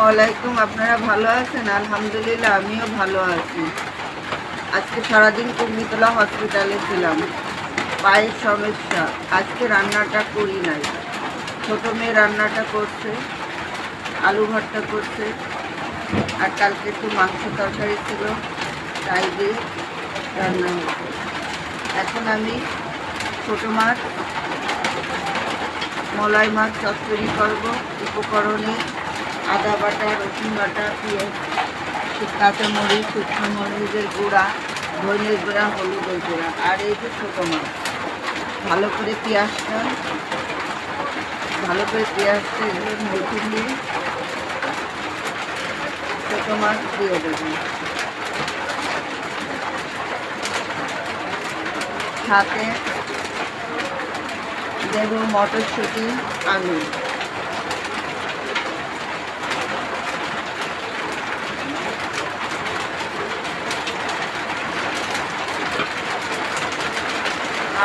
আসসালামু আলাইকুম। আপনারা ভালো আছেন? আলহামদুলিল্লাহ আমিও ভালো আছি। আজকে সারাদিন কুর্মিটোলা হসপিটালে ছিলাম, পায়ের সমস্যা। আজকে রান্নাটা করি নাই, ছোটো মেয়ে রান্নাটা করছে, আলু ভর্তা করছে, আর কালকে একটু মাংস তরকারি ছিল, তাই দিয়ে রান্না হচ্ছে। এখন আমি ছোটো মাছ, মলাই মাছ চচ্চড়ি করব। উপকরণে আদা বাটা, রসুন বাটা, পেঁয়াজ, কাঁচামরিচ, শুকনো মরিচের গুঁড়া, ধনের গুঁড়া, হলুদের গুঁড়া, আর এই যে ছোটো মাছ। ভালো করে পেঁয়াজটা এগুলো মেখে দিয়ে ছোটো মাছ দিয়ে দেবেন। সাথে দেব মটরশুঁটি, আলু।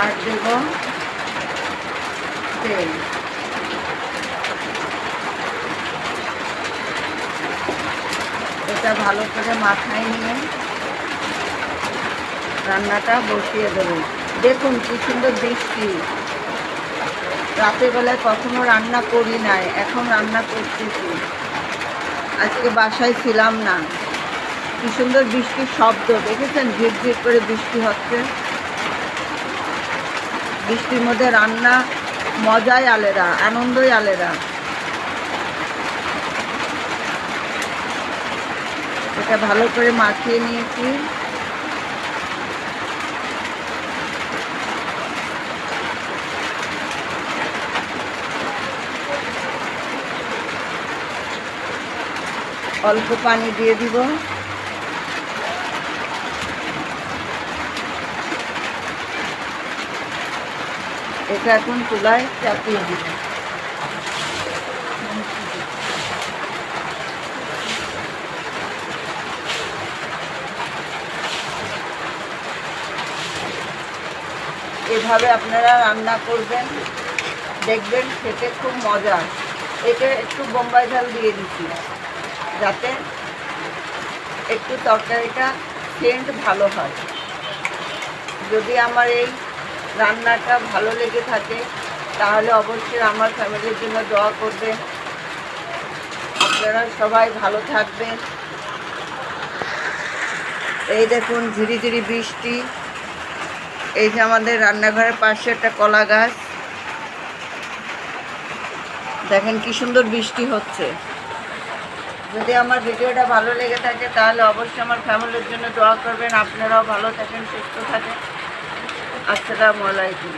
আর দেব তেল। এটা ভালো করে মাথায় নিয়ে রান্নাটা বসিয়ে দেবো। দেখুন কি সুন্দর বৃষ্টি। রাতের বেলায় কখনো রান্না করি নাই, এখন রান্না করতেছি। আজকে বাসায় ছিলাম না। কি সুন্দর বৃষ্টির শব্দ দেখেছেন, ঝিরঝির করে বৃষ্টি হচ্ছে। বৃষ্টির মধ্যে রান্না মজাই আলাদা, আনন্দই আলাদা। এটা ভালো করে মাখিয়ে নিয়েছি। অল্প পানি দিয়ে দিব। এটা এখন চুলায় চাপিয়ে দিব। এভাবে আপনারা রান্না করবেন, দেখবেন খেতে খুব মজা। এটা একটু বোম্বাই ঝাল দিয়ে দিচ্ছি, যাতে একটু তরকারিটা সেন্ট ভালো হয়। যদি আমার এই রান্নাটা ভালো লেগে থাকে তাহলে অবশ্যই আমার ফ্যামিলির জন্য দোয়া করবেন। আপনারা সবাই ভালো থাকবেন। এই দেখুন ঝিরিঝিরি বৃষ্টি। এই যে আমাদের রান্নাঘরের পাশে একটা কলা গাছ, দেখেন কি সুন্দর বৃষ্টি হচ্ছে। যদি আমার ভিডিওটা ভালো লেগে থাকে তাহলে অবশ্যই আমার ফ্যামিলির জন্য দোয়া করবেন। আপনারাও ভালো থাকেন, সুস্থ থাকেন। আসসালামু আলাইকুম।